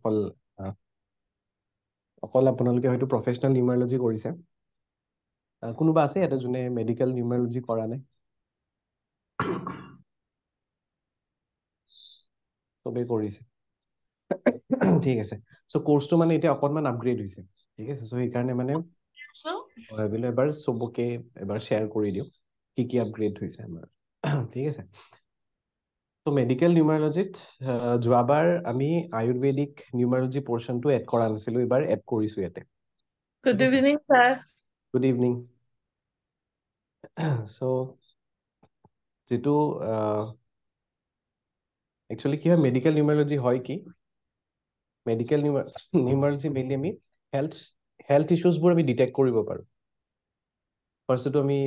অকল অকল আপোনালোকে হয়তো প্ৰফেচনেল নিউমাৰলজি কৰিছে কোনোবা আছে ইয়াতে যোনে মেডিকেল নিউমাৰলজি কৰা নাই চবেই কৰিছে ঠিক আছে সো কোৰ্সটো মানে এতিয়া অকনমান আপগ্ৰেড হৈছে ঠিক আছে সো সেইকাৰণে মানে ভাবিলে এবাৰ চবকে এবাৰ শেয়াৰ কৰি দিও কি আপগ্ৰেড হৈছে আমাৰ ঠিক আছে তো মেডিকেল নিউমাৰলজিত যোৱাবাৰ আমি আয়ুৰ্বেদিক নিউমাৰলজি পোৰ্শনটো এড কৰা নাছিলো এবাৰ এড কৰিছো ইয়াতে Good evening, sir. Good evening so যেটো একচুয়ালি কি হয় মেডিকেল নিউমারোলজি হয় কি মেডিকেল নিউমারোলজি মেইনলি আমি হেলথ ইস্যুসবোৰ আমি ডিটেক্ট কৰিব পাৰো ফাৰ্ষ্টটো আমি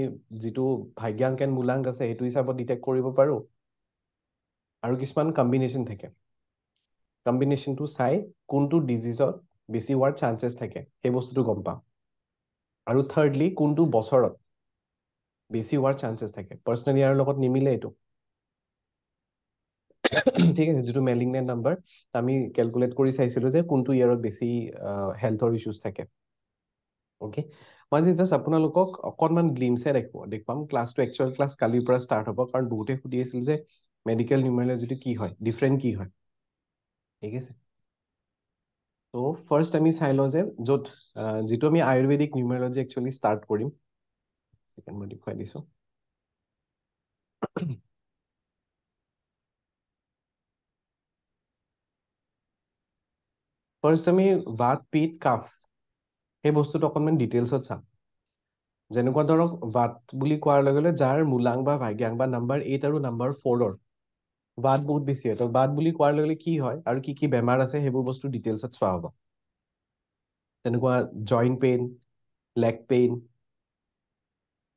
যেটো ভাগ্যাংক এণ্ড মূলাংক আছে সেইটো হিচাপত ডিটেক্ট কৰিব পাৰো আৰু কিছুমান কম্বিনেশন থাকে কম্বিনেশনটো চাই কোনটো ডিজিজত বেছি হোৱাৰ চান্সেছ থাকে সেই বস্তুটো গম পাওঁ আৰু থাৰ্ডলি কোনটো বছৰত বেছি হোৱাৰ চান্সেছ থাকে পাৰ্সনেলি ইয়াৰ লগত নিমিলে এইটো ঠিক আছে যেটো মেলিগনেন্ট নাম্বাৰ আমি ক্যালকুলেট কৰি চাইছিলো যে কোনটো ইয়াৰত বেছি হেলথৰ ইস্যুস থাকে ওকে মই জাস্ট আপোনালোকক অকনমান গ্লিমছে দেখুৱাম ক্লাছটো একচুয়াল ক্লাছ কালিৰ পৰা ষ্টাৰ্ট হ'ব কাৰণ বহুতে সুধি আছিল যে মেডিকেল নিউমাৰলজিটো কি হয় ডিফাৰেন্ট কি হয় ঠিক আছে তো ফাৰ্স্ট আমি চাই লওঁ যে য'ত যেটো আমি আয়ুৰ্বেদিক নিউমাৰলজি একচুয়ালি ষ্টাৰ্ট কৰিম সেকেন্ড মই দেখুৱাই দিছো ফাৰ্স্ট আমি বাত পিত কাফ সেই বস্তুটো অকনমান ডিটেইলছত চাম যেনেকুৱা ধৰক বাত বুলি কোৱাৰ লগে লগে যাৰ মূলাংক বা ভাগ্যাংক বা নাম্বাৰ 8 আৰু নাম্বাৰ 4 ৰ বাত বহুত বেছি হয় তো বাত বুলি কোৱাৰ লগে লগে কি হয় আৰু কি বেমাৰ আছে সেইবোৰ বস্তু ডিটেইলছত চোৱা হ'ব তেনেকুৱা জইন্ট পেইন লেগ পেইন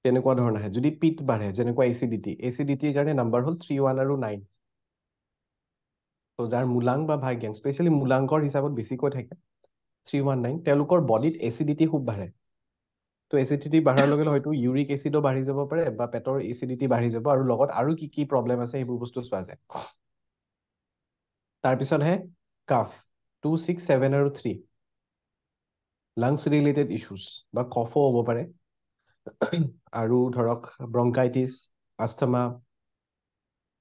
তেনেকুৱা ধৰণৰ আহে যদি পিত বাঢ়ে যেনেকুৱা এচিডিটিৰ কাৰণে নাম্বাৰ হ'ল 3 1 আৰু 9 তো যাৰ মূলাংক বা ভাগ্যাংক স্পেশালি মূলাংকৰ হিচাপত বেছিকৈ থাকে 319 তেওঁলোকৰ বডিত এচিডিটি খুব বাঢ়ে তো এচিডিটি বাঢ়াৰ লগে লগে হয়তো ইউৰিক এচিডো বাঢ়ি যাব পাৰে বা পেটৰ এচিডিটি বাঢ়ি যাব আৰু লগত আৰু কি প্ৰবলেম আছে সেইবোৰ বস্তু চোৱা যায় তাৰ পিছত হে কাফ 2 6 7 আৰু 3 লাংস ৰিলেটেড ইস্যুস বা কফো হ'ব পাৰে আৰু ধৰক ব্ৰংকাইটিস আস্থমা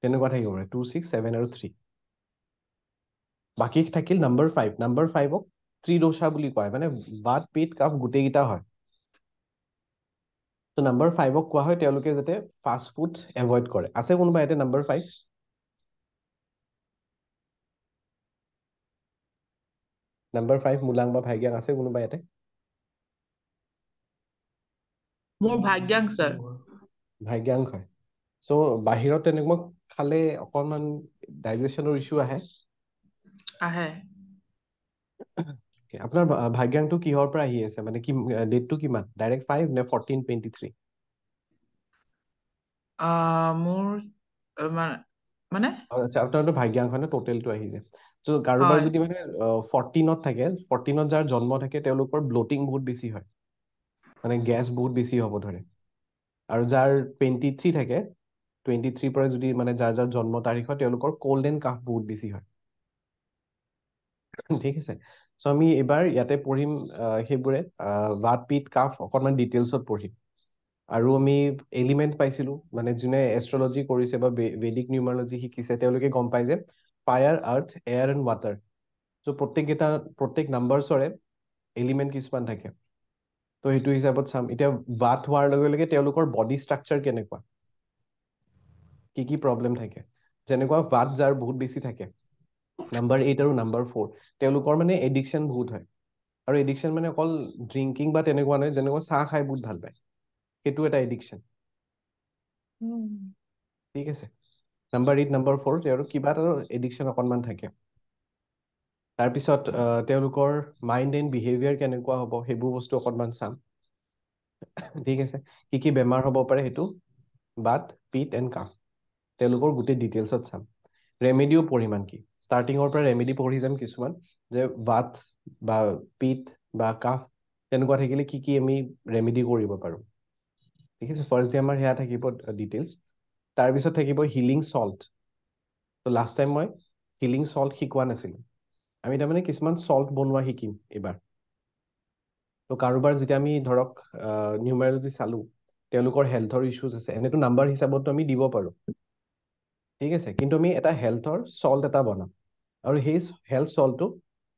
তেনেকুৱা থাকিব পাৰে 2 6 7 আৰু 3 বাকি থাকিল নাম্বাৰ 5 নাম্বাৰ 5ক ত্ৰিদোষা বুলি কয় মানে বাত পিত কাফ গুটেইকিটা হয় তো নাম্বাৰ 5ক কোৱা হয় তেওঁলোকে যাতে ফাষ্ট ফুড এভয়েড কৰে আছে কোনোবা এতে নাম্বাৰ 5 নাম্বাৰ 5 মূলাংক বা ভাগ্যাংক আছে কোনোবা এতে মোৰ ভাগ্যাংক স্যাৰ ভাগ্যাংক হয় সো বাহিৰত তেনেকুৱা খালে অকনমান ডাইজেশনৰ ইস্যু আহে আপোনাৰ ভাগ্যাংকটো কিহৰ পৰা আহি আছে মানে কি ডেটটো কিমান ডাইৰেক্ট 5 নে 1423 মোৰ মানে আচ্ছা আপোনাৰটো ভাগ্যাংক হয় টোটেলটো আহি যায় সো কাৰোবাৰ হয় যদি মানে 14ত থাকে 14ত যাৰ জন্ম থাকে তেওঁলোকৰ ব্লোটিং বহুত বেছি হয় মানে গ্যাস বহুত বেছি হ'ব ধৰে আৰু যাৰ 23 থাকে 23 পৰা যদি মানে যাৰ জন্ম তাৰিখ হয় তেওঁলোকৰ কোল্ড এণ্ড কাফ বহুত বেছি হয় ঠিক আছে সো আমি এবাৰ ইয়াতে পঢ়িম সেইবোৰে বাত পিত কাফ অকনমান ডিটেইলছত পঢ়িম আৰু আমি এলিমেন্ট পাইছিলো মানে যোনে এষ্ট্ৰলজি কৰিছে বা বেদিক নিউমাৰলজি শিকিছে তেওঁলোকে গম পায় যে fire earth air and water so প্ৰত্যেক নাম্বাৰছৰে এলিমেন্ট কিছুমান থাকে তো সেইটো হিচাপত চাম এতিয়া বাত হোৱাৰ লগে লগে তেওঁলোকৰ বডি ষ্ট্ৰাকচাৰ কেনেকুৱা কি প্ৰবলেম থাকে যেনেকুৱা বাত যাৰ বহুত বেছি থাকে নাম্বাৰ 8 আৰু নাম্বাৰ 4 তেওঁলোকৰ মানে এডিকশ্যন বহুত হয় আৰু এডিকশ্যন মানে অকল ড্ৰিংকিং বা তেনেকুৱা নহয় যেনেকুৱা চাহ খাই বহুত ভাল পায় সেইটো এটা এডিকশ্যন ঠিক আছে নাম্বাৰ 8 নাম্বাৰ 4 তেওঁলোকৰ কিবা এটা এডিকশ্যন অকনমান থাকে তাৰপিছত তেওঁলোকৰ মাইণ্ড এণ্ড বিহেভিয়াৰ কেনেকুৱা হ'ব সেইবোৰ বস্তু অকনমান চাম ঠিক আছে কি বেমাৰ হ'ব পাৰে সেইটো বাত পিত এণ্ড কাফ তেওঁলোকৰ গোটেই ডিটেইলছত চাম ৰেমেডিও পঢ়িম আনকি ষ্টাৰ্টিঙৰ পৰা ৰেমেডি পঢ়ি যাম কিছুমান যে বাত বা পিত বা কাফ তেনেকুৱা থাকিলে কি আমি ৰেমেডি কৰিব পাৰো ঠিক আছে ফাৰ্ষ্ট ডে আমাৰ সেয়া থাকিব ডিটেইলছ তাৰপিছত থাকিব হিলিং সল্ট তো লাষ্ট টাইম মই হিলিং সল্ট শিকোৱা নাছিলো আমি তাৰমানে কিছুমান সল্ট বনোৱা শিকিম এবাৰ তো কাৰোবাৰ যেতিয়া আমি ধৰক নিউমাৰলজি চালো তেওঁলোকৰ হেলথৰ ইস্যুজ আছে এনেতো নাম্বাৰ হিচাপততো আমি দিব পাৰো ঠিক আছে কিন্তু আমি এটা হেলথৰ সল্ট এটা বনাম আৰু সেই হেলথ সল্টটো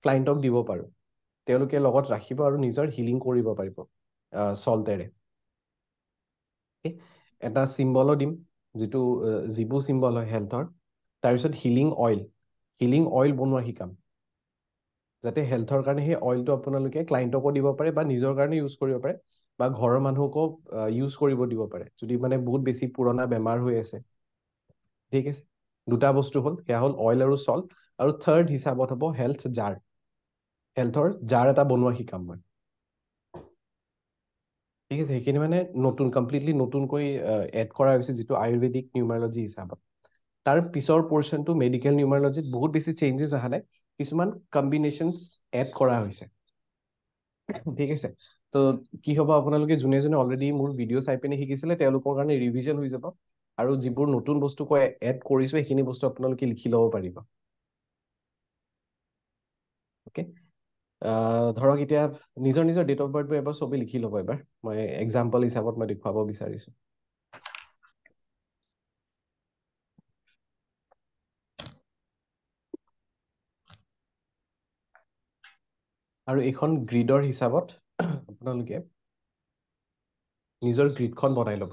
ক্লায়েণ্টক দিব পাৰো তেওঁলোকে লগত ৰাখিব আৰু নিজৰ হিলিং কৰিব পাৰিব সল্টেৰে এটা চিম্বলো দিম যিটো জিবু চিম্বল হয় হেলথৰ তাৰপিছত হিলিং অইল বনোৱা শিকাম যাতে হেলথৰ কাৰণে সেই অইলটো আপোনালোকে ক্লায়েণ্টকো দিব পাৰে বা নিজৰ কাৰণে ইউজ কৰিব পাৰে বা ঘৰৰ মানুহকো ইউজ কৰিব দিব পাৰে যদি মানে বহুত বেছি পুৰণা বেমাৰ হৈ আছে ঠিক আছে দুটা বস্তু হ'ল সেয়া হ'ল অইল আৰু সল্ট আৰু থাৰ্ড হিচাপত হ'ব হেলথৰ জাৰ এটা বনোৱা শিকাম মই ঠিক আছে সেইখিনি মানে কমপ্লিটলি নতুনকৈ এড কৰা হৈছে যিটো আয়ুৰ্বেদিক নিউমাৰলজি হিচাপত তাৰ পিছৰ পৰ্চনটো মেডিকেল নিউমাৰলজিত বহুত বেছি চেঞ্জেছ অহা নাই কিছুমান কম্বিনেশ্যনছ এড কৰা হৈছে ঠিক আছে তো কি হ'ব আপোনালোকে যোনে যোনে অলৰেডি মোৰ ভিডিঅ' চাই পিনে শিকিছিলে তেওঁলোকৰ কাৰণে ৰিভিজন হৈ যাব আৰু যিবোৰ নতুন বস্তু এড কৰিছো সেইখিনি বস্তু আপোনালোকে লিখি ল'ব পাৰিব অ'কে ধৰক এতিয়া নিজৰ নিজৰ ডেট অফ বাৰ্থটো এবাৰ চবেই লিখি ল'ব এবাৰ মই এক্সাম্পল হিচাপত মই দেখুৱাব বিচাৰিছো আৰু এইখন গ্ৰিডৰ হিচাপত আপোনালোকে নিজৰ গ্ৰিডখন বনাই ল'ব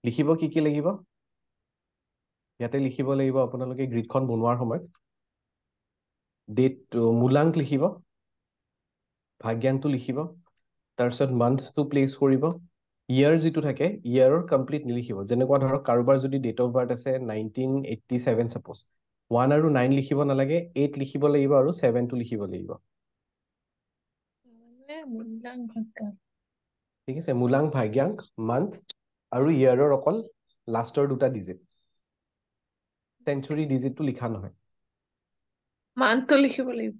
লিখিব কি লাগিব ইয়াতে লিখিব লাগিব আপোনালোকে গ্ৰিডখন বনোৱাৰ সময়ত মূলাংক লিখিব ভাগ্যাংশটো লিখিব তাৰপিছত মান্থটো প্লেচ কৰিব ইয়াৰ যিটো থাকে ইয়াৰৰ কমপ্লিট নিলিখিব যেনেকুৱা ধৰক কাৰোবাৰ যদি ডেট অফ বাৰ্থ আছে 1987 ছাপ'জ 1 আৰু 9 লিখিব নালাগে 8 লিখিব লাগিব আৰু 7টো লিখিব লাগিব ঠিক আছে মূলাংক ভাগ্যাংশ মান্থ আৰু ইয়াৰৰ অকল লাষ্টৰ দুটা ডিজিট চেঞ্চুৰী ডিজিটটো লিখা নহয় মান্থটো লিখিব লাগিব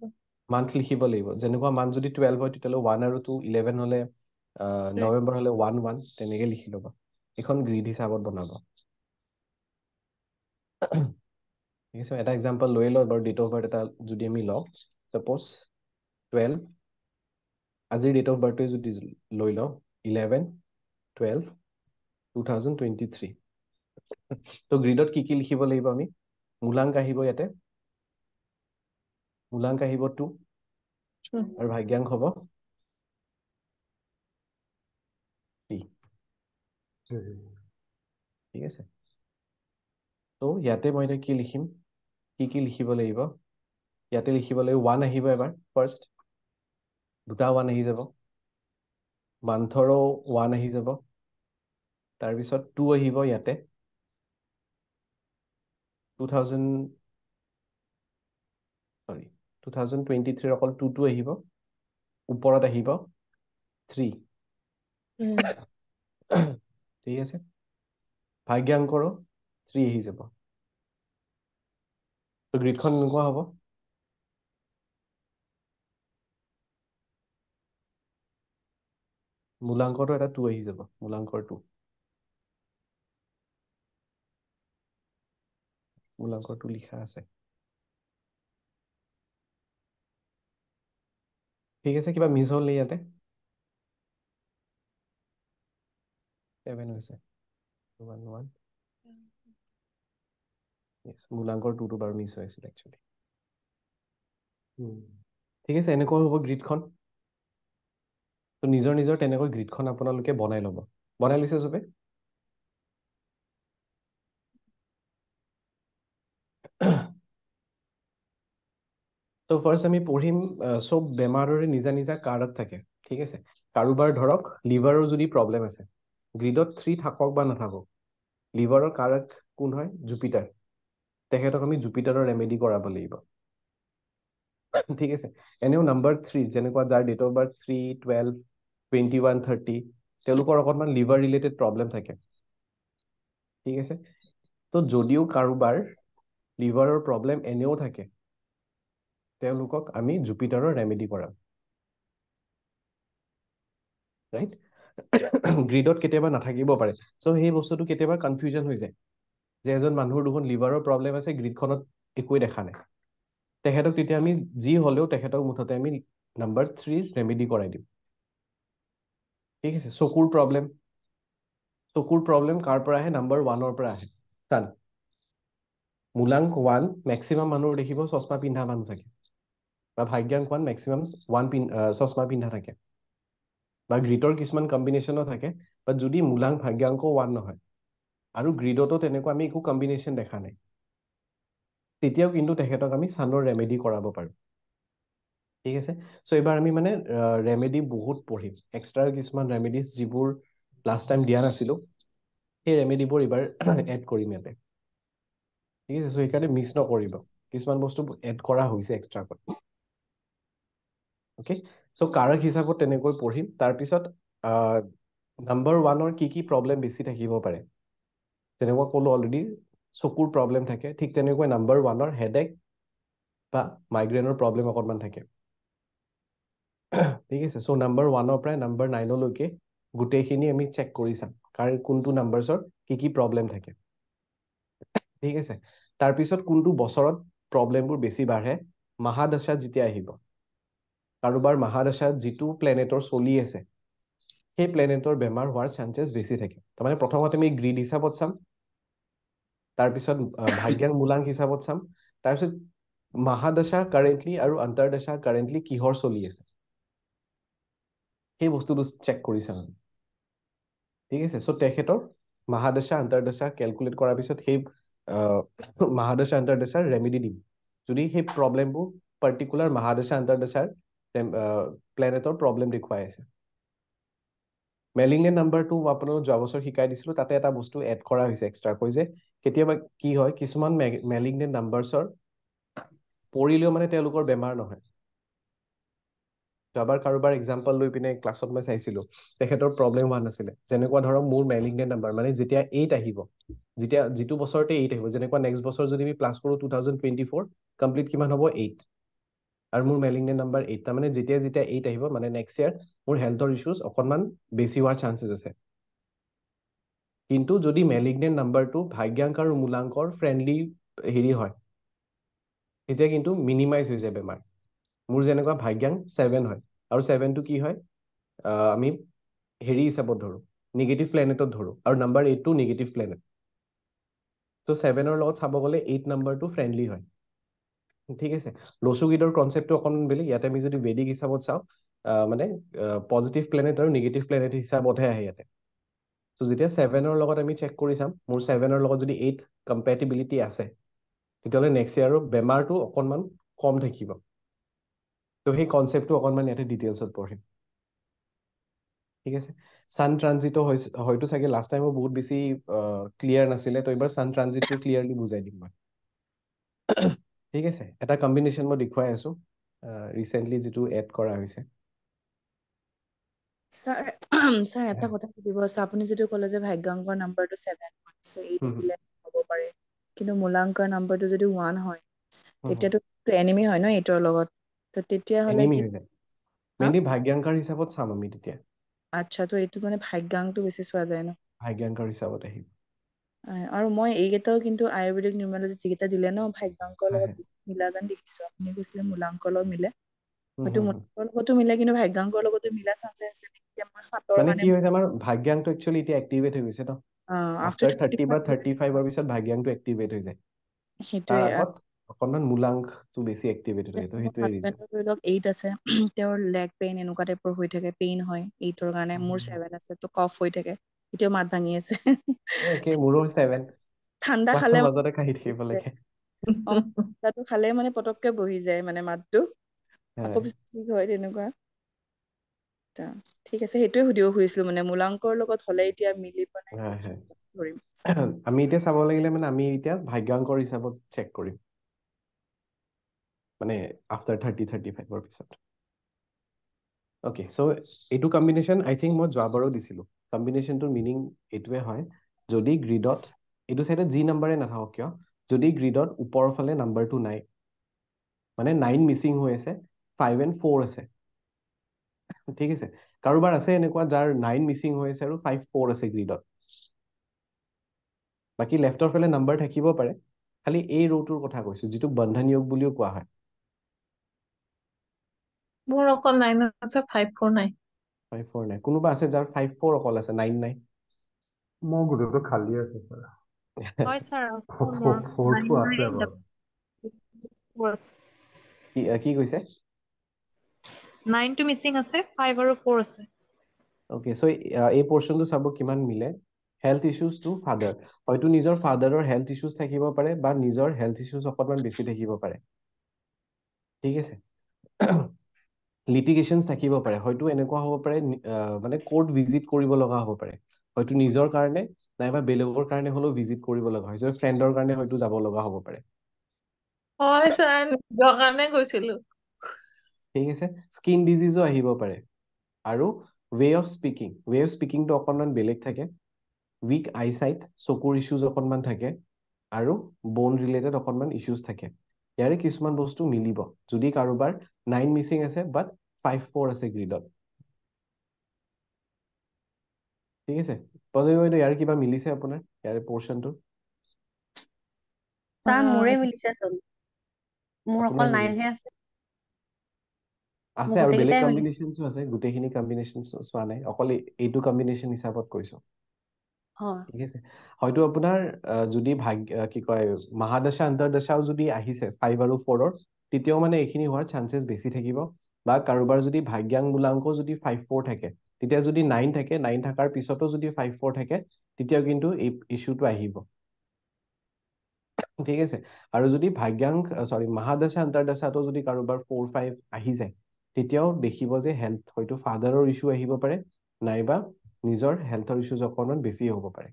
মান্থ লিখিব লাগিব যেনেকুৱা মান্থ যদি 12 হয় তেতিয়াহ'লে 1 আৰু 2 11 হ'লে নৱেম্বৰ হ'লে 1 তেনেকে লিখি ল'ব এখন গ্ৰিড হিচাপত বনাব ঠিক আছে এটা এক্সাম্পল লৈ লওঁ বাৰু ডেট অফ বাৰ্থ এটা যদি আমি লওঁ ছাপ'জ 12 আজিৰ ডেট অফ বাৰ্থটোৱে যদি লৈ লওঁ 11/12/2023 তো গ্ৰিডত কি লিখিব লাগিব আমি মূলাংক আহিব ইয়াতে মূলাংক আহিব 2 আৰু ভাগ্যাংশ হ'ব 3 ঠিক আছে তো ইয়াতে মই এতিয়া কি লিখিম কি লিখিব লাগিব ইয়াতে লিখিব লাগিব 1 আহিব এবাৰ ফাৰ্ষ্ট দুটা 1 আহি যাব মান্থৰো 1 আহি যাব তাৰপিছত 2 আহিব ইয়াতে 2023 অকল 2টো আহিব ওপৰত আহিব 3 ঠিক আছে ভাগ্যাংকৰো 3 আহি যাব তো গ্ৰিডখন এনেকুৱা হ'ব মূলাংকটো এটা 2 আহি যাব মূলাংকৰ 2 মূলাংকৰ 2 লিখা আছে ঠিক আছে কিবা মিছ হ'ল নি ইয়াতে 7 হৈছে 1 1 মূলাংকৰ 2টো বাৰু মিছ হৈ আছিল একচুৱেলি ঠিক আছে এনেকুৱা হ'ব গ্ৰিডখন তো নিজৰ নিজৰ তেনেকৈ গ্ৰিডখন আপোনালোকে বনাই ল'ব বনাই লৈছে চবে তো ফাৰ্ষ্ট আমি পঢ়িম চব বেমাৰৰে নিজা নিজা কাৰ্ডত থাকে ঠিক আছে কাৰোবাৰ ধৰক লিভাৰৰ যদি প্ৰব্লেম আছে গ্ৰিডত 3 থাকক বা নাথাকক লিভাৰৰ কাৰক কোন হয় জুপিটাৰ তেখেতক আমি জুপিটাৰৰ ৰেমেডি কৰাব লাগিব ঠিক আছে এনেও নাম্বাৰ 3 যেনেকুৱা যাৰ ডেট অফ বাৰ্থ 3 12 21 30 তেওঁলোকৰ অকণমান লিভাৰ ৰিলেটেড প্ৰব্লেম থাকে ঠিক আছে তো যদিও কাৰোবাৰ লিভাৰৰ প্ৰব্লেম এনেও থাকে তেওঁলোকক আমি জুপিটাৰৰ ৰেমেডি কৰাম ৰাইট গ্ৰিডত কেতিয়াবা নাথাকিব পাৰে চ' সেই বস্তুটো কেতিয়াবা কনফিউজন হৈ যায় যে এজন মানুহৰ দেখোন লিভাৰৰ প্ৰব্লেম আছে গ্ৰিডখনত একোৱে দেখা নাই তেখেতক তেতিয়া আমি যি হ'লেও তেখেতক মুঠতে আমি নাম্বাৰ 3 ৰেমেডি কৰাই দিম ঠিক আছে চকুৰ প্ৰব্লেম কাৰ পৰা আহে নাম্বাৰ 1ৰ পৰা আহে চান মূলাংক 1 মেক্সিমাম মানুহৰ দেখিব চশমা পিন্ধা মানুহ থাকে বা ভাগ্যাংক 1 মেক্সিমাম চশমা পিন্ধা থাকে বা গ্ৰিডৰ কিছুমান কম্বিনেশ্যনো থাকে বাট যদি মূলাংক ভাগ্যাংক 1 নহয় আৰু গ্ৰিডতো তেনেকুৱা আমি একো কম্বিনেশ্যন দেখা নাই তেতিয়াও কিন্তু তেখেতক আমি ছানৰ ৰেমেডি কৰাব পাৰোঁ ঠিক আছে চ' এইবাৰ আমি মানে ৰেমেডি বহুত পঢ়িম এক্সট্ৰা কিছুমান ৰেমেডিজ যিবোৰ লাষ্ট টাইম দিয়া নাছিলোঁ সেই ৰেমেডিবোৰ এইবাৰ এড কৰিম ইয়াতে ঠিক আছে চ' সেইকাৰণে মিছ নকৰিব কিছুমান বস্তু এড কৰা হৈছে এক্সট্ৰাকৈ অ'কে চ' কাৰক হিচাপত তেনেকৈ পঢ়িম তাৰপিছত নাম্বাৰ 1ৰ কি প্ৰব্লেম বেছি থাকিব পাৰে যেনেকুৱা ক'লো অলৰেডি চকুৰ প্ৰব্লেম থাকে ঠিক তেনেকৈ নাম্বাৰ 1ৰ হেডেক বা মাইগ্ৰেনৰ প্ৰব্লেম অকণমান থাকে ঠিক আছে চ' নাম্বাৰ 1ৰ পৰা নাম্বাৰ 9লৈকে গোটেইখিনি আমি চেক কৰি চাম কাৰ কোনটো নাম্বাৰছৰ কি প্ৰব্লেম থাকে ঠিক আছে তাৰপিছত কোনটো বছৰত প্ৰব্লেমবোৰ বেছি বাঢ়ে মহাদশা যেতিয়া আহিব কাৰোবাৰ মহাদশা যিটো প্লেনেটৰ চলি আছে সেই প্লেনেটৰ বেমাৰ হোৱাৰ চান্সেছ বেছি থাকে তাৰমানে প্ৰথমতে আমি গ্ৰিড হিচাপত চাম তাৰপিছত ভাগ্যাংক মূলাংক হিচাপত চাম তাৰপিছত মহাদশা কাৰেণ্টলি আৰু অন্তৰ্দশা কাৰেণ্টলি কিহৰ চলি আছে সেই বস্তুটো চেক কৰি চাম ঠিক আছে চ' তেখেতৰ মহাদশা অন্তৰ্দশা কেলকুলেট কৰাৰ পিছত সেই মহাদশা অন্তৰ্দশাৰ ৰেমেডি দিম যদি সেই প্ৰব্লেমবোৰ পাৰ্টিকুলাৰ মহাদশা অন্তৰ্দশাৰ প্লেনেটৰ প্ৰব্লেম দেখুৱাই আছে মেলিগনেণ্ট নাম্বাৰটো আপোনালোক যোৱা বছৰ শিকাই দিছিলোঁ তাতে এটা বস্তু এড কৰা হৈছে এক্সট্ৰাকৈ যে কেতিয়াবা কি হয় কিছুমান মেলিগনেণ্ট নাম্বাৰছৰ পৰিলেও মানে তেওঁলোকৰ বেমাৰ নহয় যোৱাবাৰ কাৰোবাৰ এক্সাম্পল লৈ পিনে ক্লাছত মই চাইছিলোঁ তেখেতৰ প্ৰব্লেম হোৱা নাছিলে যেনেকুৱা ধৰক মোৰ মেলিগনেণ্ট নাম্বাৰ মানে যেতিয়া 8 আহিব যিটো বছৰতে 8 আহিব যেনেকুৱা নেক্সট বছৰ যদি আমি প্লাছ কৰোঁ 2024 কমপ্লিট কিমান হ'ব 8 আৰু মোৰ মেলিগনেণ্ট নাম্বাৰ 8 তাৰমানে যেতিয়া 8 আহিব মানে নেক্সট ইয়াৰ মোৰ হেল্থৰ ইছ্যুজ অকণমান বেছি হোৱাৰ চান্সেছ আছে কিন্তু যদি মেলিগনেণ্ট নাম্বাৰটো ভাগ্যাংক আৰু মূলাংকৰ ফ্ৰেণ্ডলি হেৰি হয় তেতিয়া কিন্তু মিনিমাইজ হৈ যায় বেমাৰ মোৰ যেনেকুৱা ভাগ্যাংক 7 হয় আৰু 7টো কি হয় আমি হেৰি হিচাপত ধৰোঁ নিগেটিভ প্লেনেটত ধৰোঁ আৰু নাম্বাৰ 8টো নিগেটিভ প্লেনেট ত' 7ৰ লগত চাব গ'লে 8 নাম্বাৰটো ফ্ৰেণ্ডলি হয় ঠিক আছে লচুগিডৰ কনচেপ্টটো অকণমান বেলেগ ইয়াতে আমি যদি বেদিক হিচাপত চাওঁ মানে পজিটিভ প্লেনেট আৰু নিগেটিভ প্লেনেট হিচাপতহে আহে ইয়াতে ত' যেতিয়া 7ৰ লগত আমি চেক কৰি চাম মোৰ 7ৰ লগত যদি 8 কম্পেটিবিলিটি আছে তেতিয়াহ'লে নেক্সট ইয়াৰৰ বেমাৰটো অকণমান কম থাকিব ত' সেই কনচেপ্টটো অকণমান ইয়াতে ডিটেইলছত পঢ়িম ঠিক আছে ছান ট্ৰানজিটো হয়তো চাগে লাষ্ট টাইমো বহুত বেছি ক্লিয়াৰ নাছিলে ত' এইবাৰ ছান ট্ৰানজিটটো ক্লিয়াৰলি বুজাই দিম মই ঠিক আছে এটা কম্বিনেশ্যন মই দেখুৱাই আছো ৰিচেণ্টলি যিটো এড কৰা হৈছে ছাৰ ছাৰ এটা কথা সুধিব আছে আপুনি যিটো ক'লে যে ভাগ্যাংকৰ নাম্বাৰটো 7 হয় চ' 8 আহিলে হ'ব পাৰে কিন্তু মূলাংকৰ নাম্বাৰটো যদি 1 হয় তেতিয়াতো এনিমি হয় ন 8ৰ লগত তো তেতিয়াহ'লে এনিমি কি হৈ যায় হা মেইনলি ভাগ্যাংকাৰ হিচাপত চাম আমি তেতিয়া আচ্ছা তো এইটো মানে ভাগ্যাংকটো বেছি চোৱা যায় ন ভাগ্যাংকৰ হিচাপত আহিব আৰু মই এইকেইটাও কিন্তু আয়ুৰ্বেদিক নিউমেৰলজি যিকেইটা দিলে ন ভাগ্যাংকৰ হয়, লগত হয়। মিলা যেন দেখিছো আপুনি কৈছিলে মূলাংকৰ লগত মিলে হুম, হয়তো হুম, হুম। মূলাংকৰ লগতো মিলে কিন্তু ভাগ্যাংকৰ লগতো মিলা চান্স আছে নেকি এতিয়া মই সাতৰ মানে কাৰণে কি হৈছে আমাৰ ভাগ্যাংটো একচুৱেলি এতিয়া এক্টিভেট হৈ গৈছে ন আফটাৰ আফটাৰ 30 বা 35 35ৰ পিছত ভাগ্যাংটো এক্টিভেট হৈ যায় তাৰ সেইটোৱে আগত অকণমান মূলাংকটো বেছি এক্টিভেট হৈ যায় তো মোৰ সেইটোৱে ৰিজন হাজবেণ্ডৰ ধৰি লওক 8 আছে তেওঁৰ লেগ পেইন এনেকুৱা টাইপৰ হৈ থাকে পেইন হয় 8ৰ কাৰণে মোৰ 7 আছে তো কফ হৈ থাকে এতিয়াও মাত ভাঙি আছে একে মোৰো 7 ঠাণ্ডা খালে মাছৰ মাজতে কাঢ়ি থাকিব লাগে অ ঠাণ্ডাটো খালে মানে পতককে বহি যায় মানে মাতটো আকৌ হয় পিছত ঠিক হয় তেনেকুৱা ঠিক আছে সেইটোৱে সুধিব খুজিছিলো মানে মূলাংকৰ লগত হলে এতিয়া মিলিব নাই হয় হয় ধৰিম আমি এতিয়া চাব লাগিলে মানে আমি এতিয়া ভাগ্যাংকৰ হিচাপত চেক কৰিম মানে আফটাৰ 35ৰ পিছত অ'কে চ' এইটো কম্বিনেশ্যন আই থিংক মই যোৱাবাৰো দিছিলোঁ কম্বিনেশ্যনটোৰ মিনিং এইটোৱে হয় যদি গ্ৰিডত এইটো চাইডত যি নাম্বাৰে নাথাকক কিয় যদি গ্ৰিডত ওপৰৰ ফালে নাম্বাৰটো নাই মানে 9 মিচিং হৈ আছে 5 and 4 আছে ঠিক আছে কাৰোবাৰ আছে এনেকুৱা যাৰ 9 মিচিং হৈ আছে আৰু 5-4 আছে গ্ৰিডত বাকী লেফ্টৰ ফালে নাম্বাৰ থাকিব পাৰে খালি এই ৰ'টোৰ কথা কৈছো যিটোক বন্ধন য়োগ বুলিও কোৱা হয় মোৰ অকল 9 আছে 5-4 নাই 5-4 নাই কোনোবা আছে যাৰ 5-4 অকল আছে 9 নাই মোৰ গোটেইটো খালী আছে স্যাৰ হয় স্যাৰ মোৰ 4টো আছে বাৰু কি কৈছে 9 টো মিসিং আছে 5 আৰু 4 আছে ওকে সো এই পোৰ্শনটো চাব কিমান মিলে হেল্থ ইস্যুজ টু ফাদাৰ হয়তো নিজৰ ফাদাৰৰ হেল্থ ইস্যুজ থাকিব পাৰে বা নিজৰ হেল্থ ইস্যুজ অকণমান বেছি থাকিব পাৰে ঠিক আছে লিটিগেশ্যনছ থাকিব পাৰে হয়তো এনেকুৱা হ'ব পাৰে মানে কোৰ্ট ভিজিট কৰিব লগা হ'ব পাৰে হয়তো নিজৰ কাৰণে নাইবা বেলেগৰ কাৰণে হ'লেও ভিজিট কৰিব লগা হৈছে ফ্ৰেণ্ডৰ কাৰণে হয়তো যাব লগা হ'ব পাৰে হয় ছাৰ নিজৰ কাৰণে গৈছিলো ঠিক আছে স্কিন ডিজিজো আহিব পাৰে আৰু ৱে অফ স্পিকিংটো অকণমান বেলেগ থাকে উইক আইচাইট চকুৰ ইস্যুজ অকণমান থাকে আৰু বন ৰিলেটেড অকণমান ইস্যুজ থাকে ইয়াৰে কিছুমান বস্তু মিলিব যদি কাৰোবাৰ 9 মিচিং আছে বাট 5-4 আছে গ্ৰিডত ঠিক আছে পদবীটো ইয়াৰ কিবা মিলিছে আপোনাৰ ইয়াৰে পোৰ্শনটো ছাৰ মোৰে মিলিছে চোন মোৰ আপোনাৰ অকল 9 মিলিছে হে আছে আছে মোৰ আৰু বেলেগ গোটেইকেইটাই মিলিছে কম্বিনেশ্যনছো আছে গোটেইখিনি কম্বিনেশ্যন চোৱা নাই অকল এইটো কম্বিনেশ্যন হিচাপত কৈছো হয় ঠিক আছে হয়তো আপোনাৰ যদি কি কয় মহাদশা অন্তৰ্দশাও যদি আহিছে 5 আৰু 4 তেতিয়াও মানে এইখিনি হোৱাৰ চান্সেছ বেছি থাকিব বা কাৰোবাৰ যদি ভাগ্যাং মূলাংক যদি 5-4 থাকে তেতিয়া যদি 9 থাকে 9 থকাৰ পিছতো যদি 5-4 থাকে তেতিয়াও কিন্তু এই ইস্যুটো আহিব ঠিক আছে আৰু যদি মহাদশা অন্তৰ্দশাটো যদি কাৰোবাৰ 4-5 আহি যায় তেতিয়াও দেখিব যে হেল্থ হয়তো ফাদাৰৰ ইস্যু আহিব পাৰে নাইবা নিজৰ হেল্থৰ ইস্যুজ অকণমান বেছি হ'ব পাৰে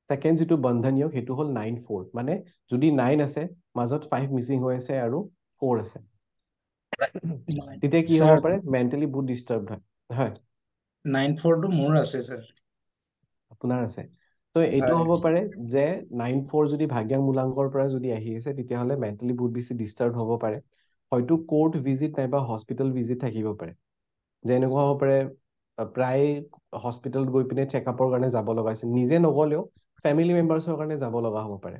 সেকেন্ড যিটো বন্ধন য়োগ সেইটো হ'ল 9-4 মানে যদি 9 আছে মাজত 5 মিচিং হৈ আছে আৰু 4 আছে তেতিয়া কি হ'ব স্যাৰ পাৰে মেণ্টেলি বহুত ডিষ্টাৰ্ব হয় 9-4 টো মোৰ আছে স্যাৰ আপোনাৰ আছে তো এইটো হয় হ'ব পাৰে যে 9-4 যদি ভাগ্যাং মূলাংকৰ পৰা যদি আহি আছে তেতিয়াহ'লে মেণ্টেলি বহুত বেছি ডিষ্টাৰ্ব হ'ব পাৰে হয়তো কোৰ্ট ভিজিট নাইবা হস্পিটেল ভিজিট থাকিব পাৰে যে এনেকুৱা হ'ব পাৰে প্ৰায় হস্পিটেলত গৈ পিনে চেকআপৰ কাৰণে যাব লগা হৈছে নিজে নগলেও ফেমিলি মেম্বাৰ্ছৰ কাৰণে যাব লগা হ'ব পাৰে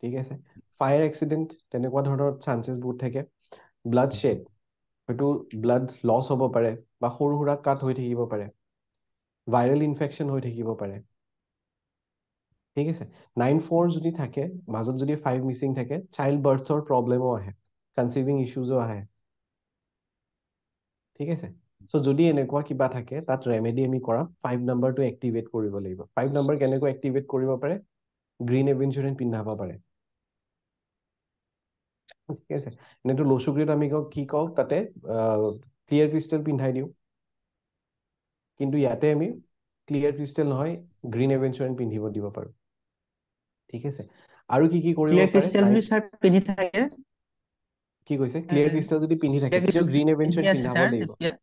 ঠিক আছে ফায়াৰ এক্সিডেণ্ট তেনেকুৱা ধৰণৰ চান্সেছ বহুত থাকে ব্লাড শ্বেড হয়তো ব্লাড লছ হ'ব পাৰে বা সৰু সুৰা কাট হৈ থাকিব পাৰে ভাইৰেল ইনফেকশ্যন হৈ থাকিব পাৰে ঠিক আছে 9-4 যদি থাকে মাজত যদি 5 মিচিং থাকে চাইল্ড বাৰ্থৰ প্ৰব্লেমো আহে কনচিভিং ইস্যুজো আহে ঠিক আছে সো যদি এনেকুৱা কিবা থাকে তাত ৰেমেডি আমি কৰা 5 নম্বৰটো এক্টিভেট কৰিব লাগিব 5 নম্বৰ কেনেকৈ এক্টিভেট কৰিব পাৰে গ্ৰীণ এভেঞ্চুৰিন পিন্ধাব পাৰে ঠিক আছে এনেটো লচুগ্ৰীত আমি কি কওঁ তাতে ক্লিয়াৰ ক্ৰিষ্টেল পিন্ধাই দিওঁ কিন্তু ইয়াতে আমি ক্লিয়াৰ ক্ৰিষ্টেল নহয় গ্ৰীণ এভেঞ্চুৰিন পিন্ধিব দিব পাৰো ঠিক আছে আৰু কি কি কৰিব ক্লিয়াৰ পাৰে ক্ৰিষ্টেল যদি স্যাৰ পিন্ধি থাকে কি কৈছে ক্লিয়াৰ ক্ৰিষ্টেল যদি পিন্ধি থাকে ক্লিয়াৰ তেতিয়া গ্ৰীণ ক্ৰিষ্টেল পিন্ধি এভেঞ্চুৰিন আছে পিন্ধাব স্যাৰ লাগিব তেতিয়া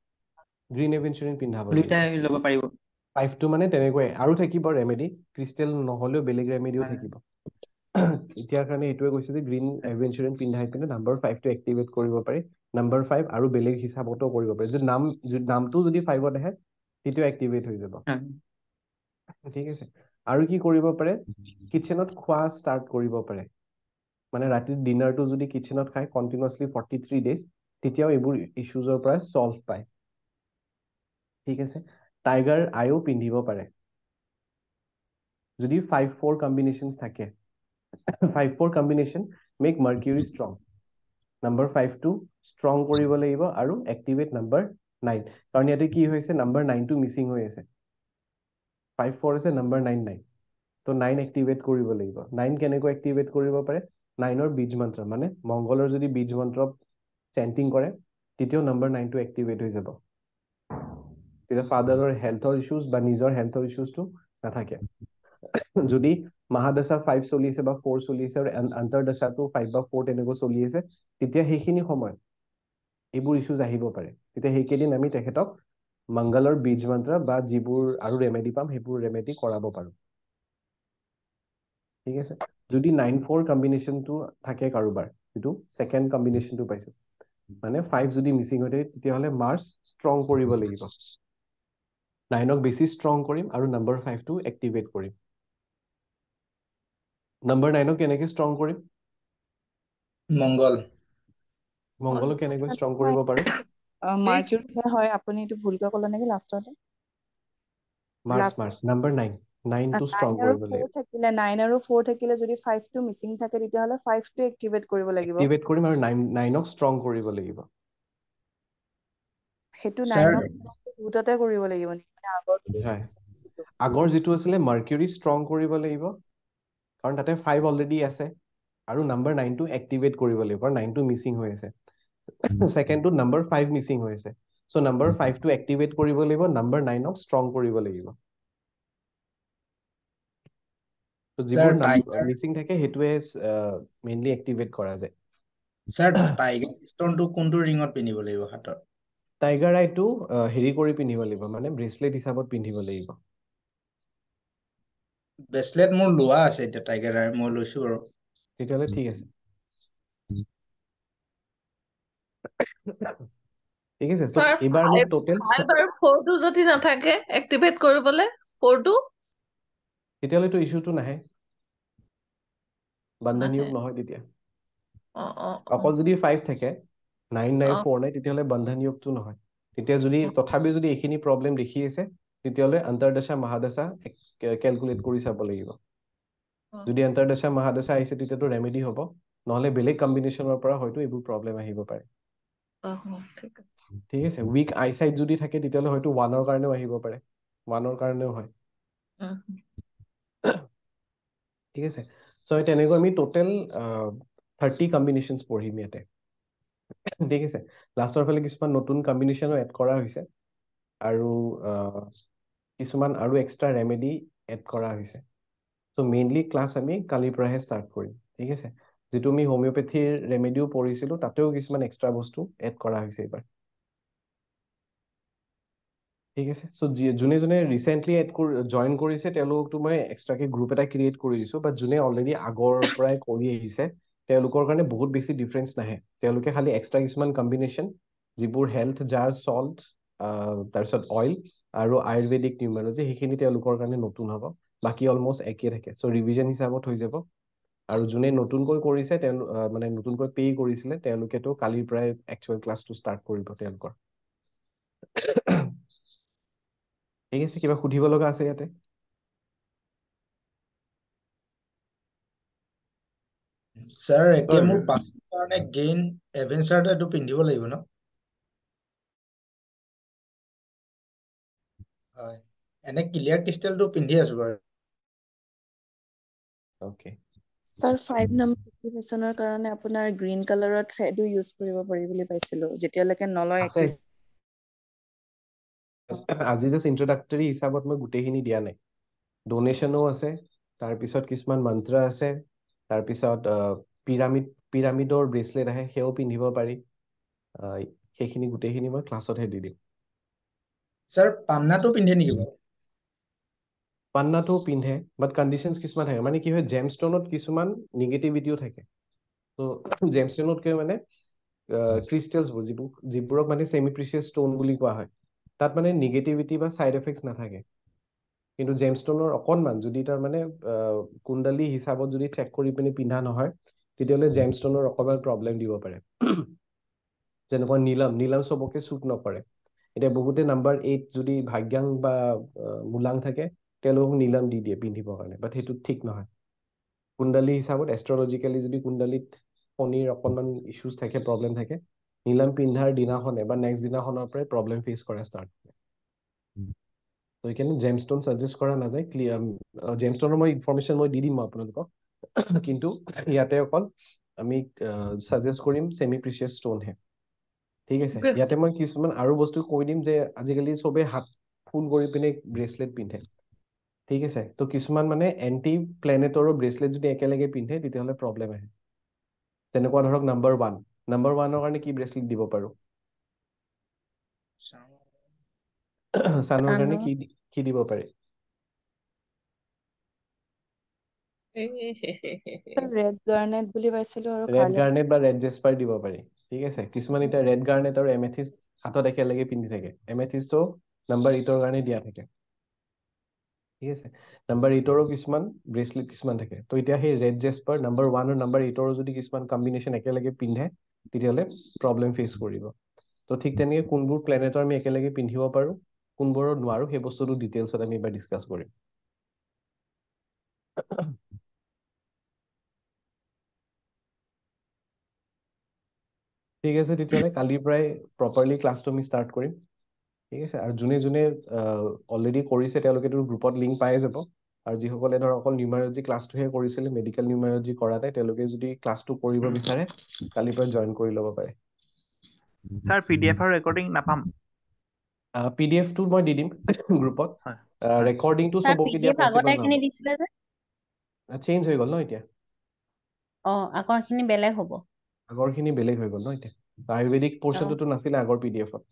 গ্ৰীণ এভেঞ্চুৰিন পিন্ধাব লাগিব দুইটাই ল'ব পাৰিব 5টো মানে তেনেকুৱাই আৰু থাকিব ৰেমেডি ক্ৰিষ্টেল নহলেও বেলেগ ৰেমেডিও থাকিব এতিয়াৰ কাৰণে এইটোৱে কৈছো যে গ্ৰীণ এভেঞ্চুৰিন পিন্ধাই পিনে নাম্বাৰ 5টো এক্টিভেট কৰিব পাৰি নাম্বাৰ 5 আৰু বেলেগ হিচাপতো কৰিব পাৰি যে নামটো যদি 5ত আহে সেইটো এক্টিভেট হৈ যাব ঠিক আছে আৰু কি কৰিব পাৰে কিচেনত খোৱা ষ্টাৰ্ট কৰিব পাৰে মানে ৰাতিৰ ডিনাৰটো যদি কিচেনত খায় কণ্টিনিউয়াছলি 43 ডেজ তেতিয়াও এইবোৰ ইস্যুজৰ পৰা সলভ পায় ঠিক আছে টাইগাৰ আইও পিন্ধিব পাৰে যদি 5-4 কম্বিনেশ্যনছ থাকে 5-4 combination make mercury strong number 5টো ষ্ট্ৰং কৰিব লাগিব আৰু এক্টিভেট নাম্বাৰ 9 কাৰণ ইয়াতে কি হৈছে নাম্বাৰ 9টো মিচিং হৈ আছে 5-4 আছে নাম্বাৰ 9 নাই তো 9 এক্টিভেট কৰিব লাগিব 9 কেনেকৈ এক্টিভেট কৰিব পাৰে 9ৰ বীজ মন্ত্ৰ মানে মংগলৰ যদি বীজ মন্ত্ৰ চেণ্টিং কৰে তেতিয়াও নাম্বাৰ 9টো এক্টিভেট হৈ যাব তেতিয়া ফাদাৰৰ হেল্থৰ ইস্যুজ বা নিজৰ হেল্থৰ ইস্যুজটো নাথাকে যদি মহাদশা 5 চলি আছে বা 4 চলি আছে আৰু অন্তৰ্দশাটো 5 বা 4 তেনেকৈ চলি আছে তেতিয়া সেইখিনি সময়ত এইবোৰ ইস্যুজ আহিব পাৰে তেতিয়া সেইকেইদিন আমি তেখেতক মংগলৰ বীজ মন্ত্ৰ বা যিবোৰ আৰু ৰেমেডি পাম সেইবোৰ ৰেমেডি কৰাব পাৰো ঠিক আছে যদি 9-4 কম্বিনেশ্যনটো থাকে কাৰোবাৰ যিটো সেকেন্ড কম্বিনেশ্যনটো পাইছো মানে 5 যদি মিছিং হৈ থাকে তেতিয়াহ'লে মাৰ্চ ষ্ট্ৰং কৰিব লাগিব 9ক বেছি ষ্ট্ৰং কৰিম আৰু নাম্বাৰ 5টো এক্টিভেট কৰিম নাম্বাৰ 9ক কেনেকৈ ষ্ট্ৰং কৰিম মংগল মংগলক কেনেকৈ ষ্ট্ৰং কৰিব পাৰো মাৰ্কিউৰি হয় আপুনি এইটো ভুলকৈ ক'লে নেকি লাষ্টতে মাৰ্চ নাম্বাৰ 9 9টো ষ্ট্ৰং 9 আৰু কৰিব 4 লাগিব থাকিলে 9 আৰু 4 থাকিলে যদি 5টো মিছিং থাকে তেতিয়াহ'লে 5টো এক্টিভেট কৰিব লাগিব এক্টিভেট কৰিম আৰু 9ক ষ্ট্ৰং কৰিব লাগিব সেইটো স্যাৰ 9ক দুটাতে কৰিব লাগিব নেকি মানে আগৰটো হয় আগৰ যিটো আছিলে মাৰ্কিউৰি ষ্ট্ৰং কৰিব লাগিব কাৰণ তাতে 5 অলৰেডি আছে আৰু নাম্বাৰ 9টো এক্টিভেট কৰিব লাগিব কাৰণ 9টো মিছিং হৈ আছে সেকেন্ডটো নাম্বাৰ 5 মিছিং হৈ আছে সো নাম্বাৰ 5টো এক্টিভেট কৰিব লাগিব নাম্বাৰ 9ক ষ্ট্ৰং কৰিব লাগিব তো যিবোৰ স্যাৰ টাইগাৰ মিছিং থাকে হেতুৱে মেইনলি এক্টিভেট কৰা যায় স্যাৰ টাইগাৰ ষ্টনটো কোনটো ৰিঙত পিন্ধিব লাগিব হাতত টাইগাৰ আইটো হেৰি কৰি পিন্ধিব লাগিব মানে ব্ৰেচলেট হিচাপত পিন্ধিব লাগিব ব্ৰেচলেট মোৰ লোৱা আছে এতিয়া টাইগাৰ মই লৈছো বাৰু তেতিয়াহ'লে ঠিক আছে ঠিক আছে তো স্যাৰ এইবাৰ মোক টোটেল 5 আৰু 4টো যদি নাথাকে এক্টিভেট কৰিবলৈ 4টো তেতিয়াহ'লেতো ইছ্যুটো নাহে বন্ধন নাহে নিয়োগ নহয় তেতিয়া অ অ অকল যদি 5 থাকে 9 নাই অ 4 নাই তেতিয়াহ'লে বন্ধন নিয়োগটো নহয় তেতিয়া যদি তথাপি যদি এইখিনি প্ৰব্লেম দেখি আছে তেতিয়াহ'লে অন্তৰ্দশা মহাদশা কেলকুলেট কৰি চাব লাগিব যদি অন্তৰ্দশা মহাদশা আহিছে তেতিয়াতো ৰেমেডি হ'ব নহলে বেলেগ কম্বিনেশ্যনৰ পৰা হয়তো এইবোৰ প্ৰব্লেম আহিব পাৰে ঠিক আছে ঠিক আছে উইক আইসাইট যদি থাকে তেতিয়াহ'লে হয়তো 1ৰ কাৰণেও আহিব পাৰে 1ৰ কাৰণেও হয় ঠিক আছে সো তেনেকৈ আমি টোটেল 30 কম্বিনেশ্যনছ পঢ়িম ইয়াতে ঠিক আছে লাষ্টৰ ফালে কিছুমান নতুন কম্বিনেশ্যনো এড কৰা হৈছে আৰু কিছুমান আৰু এক্সট্ৰা ৰেমেডি এড কৰা হৈছে সো মেইনলি ক্লাছ আমি কালিৰ পৰাহে ষ্টাৰ্ট কৰিম ঠিক আছে যিটো আমি হোমিওপেথিৰ ৰেমেডিও পঢ়িছিলো তাতেও কিছুমান এক্সট্ৰা বস্তু এড কৰা হৈছে এইবাৰ ঠিক আছে সো যোনে যোনে ৰিচেণ্টলি জইন কৰিছে তেওঁলোকতো মই এক্সট্ৰাকে গ্ৰুপ এটা ক্ৰিয়েট কৰি দিছো বাট যোনে অলৰেডি আগৰ পৰাই কৰি আহিছে তেওঁলোকৰ কাৰণে বহুত বেছি ডিফাৰেঞ্চ নাহে তেওঁলোকে খালি এক্সট্ৰা কিছুমান কম্বিনেশ্যন যিবোৰ হেল্থ জাৰ সল্ট তাৰপিছত অইল আৰু আয়ুৰ্বেদিক নিউমাৰলজি সেইখিনি তেওঁলোকৰ কাৰণে নতুন হ'ব বাকী অলমষ্ট একে থাকে সো ৰিভিজন হিচাপত হৈ যাব আৰু যোনে নতুনকৈ কৰিছে মানে নতুনকৈ পে কৰিছিলে তেওঁলোকেতো কালিৰ পৰাই একচুৱেল ক্লাছটো ষ্টাৰ্ট কৰিব তেওঁলোকৰ ঠিক আছে কিবা সুধিব লগা আছে ইয়াতে স্যাৰ এতিয়া মোৰ পাছৰ কাৰণে গেইন এডভেঞ্চাৰটো এইটো পিন্ধিব লাগিব ন হয় এনে ক্লিয়াৰ ক্ৰিষ্টেলটো পিন্ধি আছো বাৰু ওকে স্যাৰ 5 নম্বৰ এক্টিভেশ্যনৰ কাৰণে আপোনাৰ গ্ৰীণ কালাৰৰ থ্ৰেডো ইউজ কৰিব পাৰি বুলি পাইছিলো যেতিয়ালৈকে নলয় আছে আজি জাষ্ট ইন্ট্ৰডাক্টৰী হিচাপত মই গোটেইখিনি দিয়া নাই ডোনেশ্যনো আছে তাৰপিছত কিছুমান মন্ত্ৰ আছে তাৰপিছত পিৰামিডৰ ব্ৰেচলেট আহে সেয়াও পিন্ধিব পাৰি সেইখিনি গোটেইখিনি মই ক্লাছতহে দি দিম স্যাৰ পান্নাটো পিন্ধে নেকি বাৰু পান্নাটো পিন্ধে বাট কণ্ডিশ্যনছ কিছুমান থাকে মানে কি হয় জেমষ্টনত কিছুমান নিগেটিভিটিও থাকে তো জেমষ্টনতকৈ মানে ক্ৰিষ্টেলছবোৰ যিবোৰক মানে ছেমি প্ৰিচিয়াছ ষ্ট'ন বুলি কোৱা হয় তাত মানে নিগেটিভিটি বা ছাইড এফেক্টছ নাথাকে কিন্তু জেমষ্টনৰ অকণমান যদি তাৰ মানে কুণ্ডলী হিচাপত যদি চেক কৰি পিনে পিন্ধা নহয় তেতিয়াহ'লে জেমষ্টনৰ অকণমান প্ৰব্লেম দিব পাৰে যেনেকুৱা নীলাম চবকে শ্বুট নকৰে এতিয়া বহুতে নাম্বাৰ 8 যদি ভাগ্যাং বা মূলাং থাকে তেওঁলোকক নীলাম দি দিয়ে পিন্ধিবৰ কাৰণে বাট সেইটো ঠিক নহয় কুণ্ডলী হিচাপত এষ্ট্ৰলজিকেলি যদি কুণ্ডলীত শনিৰ অকণমান ইছ্যুজ থাকে প্ৰব্লেম থাকে নীলাম পিন্ধাৰ দিনাখনে বা নেক্সট দিনাখনৰ পৰাই প্ৰব্লেম ফেচ কৰা ষ্টাৰ্ট কৰে তো সেইকাৰণে জেমষ্টন ছাজেষ্ট কৰা নাযায় জেমষ্টনৰ মই ইনফৰ্মেশ্যন মই দি দিম মই আপোনালোকক কিন্তু ইয়াতে অকল আমি ছাজেষ্ট কৰিম ছেমি প্ৰিচিয়াছ ষ্ট'নহে ঠিক আছে ইয়াতে মই কিছুমান আৰু বস্তু কৈ দিম যে আজিকালি চবে হাত ফুল কৰি পিনে ব্ৰেচলেট পিন্ধে ঠিক আছে তো কিছুমান মানে এণ্টি প্লেনেটৰো ব্ৰেচলেট যদি একেলগে পিন্ধে তেতিয়াহ'লে প্ৰব্লেম আহে তেনেকুৱা ধৰক নাম্বাৰ 1ৰ কাৰণে কি ব্ৰেচলেট দিব পাৰো চানৰ কাৰণে কি দিব পাৰি ৰেড গাৰ্নেট বুলি পাইছিলো আৰু ৰেড গাৰ্নেট বা ৰেড জেস্পাৰ দিব পাৰি ঠিক আছে কিছুমান এতিয়া ৰেড গাৰ্নেট আৰু এমেথিষ্ট হাতত একেলগে পিন্ধি থাকে এমেথিষ্টও নাম্বাৰ 8ৰ কাৰণে দিয়া থাকে ঠিক আছে নাম্বাৰ 8ৰো কিছুমান ব্ৰেচলেট কিছুমান থাকে তো এতিয়া সেই ৰেড জেস্পাৰ নাম্বাৰ 1 আৰু নাম্বাৰ 8ৰো যদি কিছুমান কম্বিনেশ্যন একেলগে পিন্ধে তেতিয়াহ'লে প্ৰব্লেম ফেচ কৰিব তো ঠিক তেনেকৈ কোনবোৰ প্লেনেটৰ আমি একেলগে পিন্ধিব পাৰোঁ কোনবোৰৰ নোৱাৰো সেই বস্তুটো ডিটেইলছত আমি এবাৰ ডিছকাছ কৰিম ঠিক আছে তেতিয়াহ'লে কালিৰ পৰাই প্ৰপাৰলি ক্লাছটো আমি ষ্টাৰ্ট কৰিম ঠিক আছে আৰু যোনে যোনে অলৰেডি কৰিছে তেওঁলোকেতো গ্ৰুপত লিংক পাই যাব আৰু যিসকলে ধৰ অকল নিউমাৰলজি ক্লাছটোহে কৰিছিলে মেডিকেল নিউমাৰলজি কৰা নাই তেওঁলোকে যদি ক্লাছটো কৰিব বিচাৰে কালিৰ পৰা জইন কৰি ল'ব পাৰে স্যাৰ PDF আৰু ৰেকৰ্ডিং নাপাম PDF-টো মই দি দিম গ্ৰুপত হয় ৰেকৰ্ডিংটো তাৰ চবকে দিয়া PDF আগতে পচিবল এইখিনি দিছিলে যে নহ'ব চেঞ্জ হৈ গ'ল ন এতিয়া আকৌ এইখিনি বেলেগ হ'ব আগৰখিনি বেলেগ হৈ গ'ল ন এতিয়া আয়ুৰ্বেদিক পৰ্চনটোতো নাছিলে আগৰ PDF-ত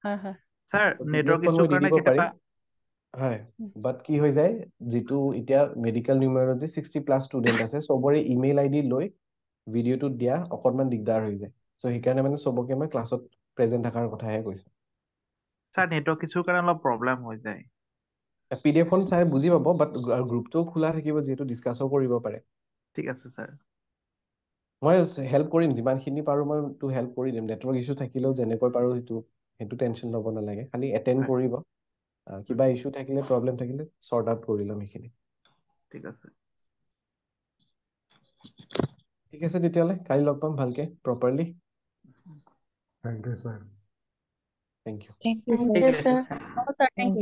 হয় হয় স্যাৰ নেটৱৰ্ক PDF-খন ইছ্যুৰ মই দি কাৰণে দিব পাৰিম কেতিয়াবা হয় বাট কি হৈ যায় যিটো এতিয়া মেডিকেল নিউমাৰলজি 60+ ষ্টুডেণ্ট আছে চবৰে ইমেইল ID লৈ ভিডিঅ'টোত দিয়া অকণমান দিগদাৰ হৈ যায় চ' সেইকাৰণে মানে চবকে মই ক্লাছত প্ৰেজেণ্ট থকাৰ কথাহে কৈছোঁ স্যাৰ নেটৱৰ্ক ইছ্যুৰ কাৰণে অলপ প্ৰব্লেম হৈ যায় PDF-খন চাই বুজি পাব বাট গ্ৰুপটোও খোলা থাকিব যিহেতু ডিছকাছো কৰিব পাৰে ঠিক আছে স্যাৰ মই হেল্প কৰিম যিমানখিনি পাৰোঁ মই তো হেল্প কৰি দিম নেটৱৰ্ক ইছ্যু থাকিলেও যেনেকৈ পাৰোঁ সেইটো টেনশ্যন ল'ব নালাগে খালি এটেণ্ড হয় কৰিব কিবা ইছ্যু থাকিলে প্ৰব্লেম থাকিলে চৰ্ট আউট কৰি ল'ম সেইখিনি ঠিক আছে ঠিক আছে তেতিয়াহ'লে কালি লগ পাম ভালকে properly thank you sir thank you thank you ঠিক আছে স্যাৰ হ'ব ছাৰ থেংক ইউ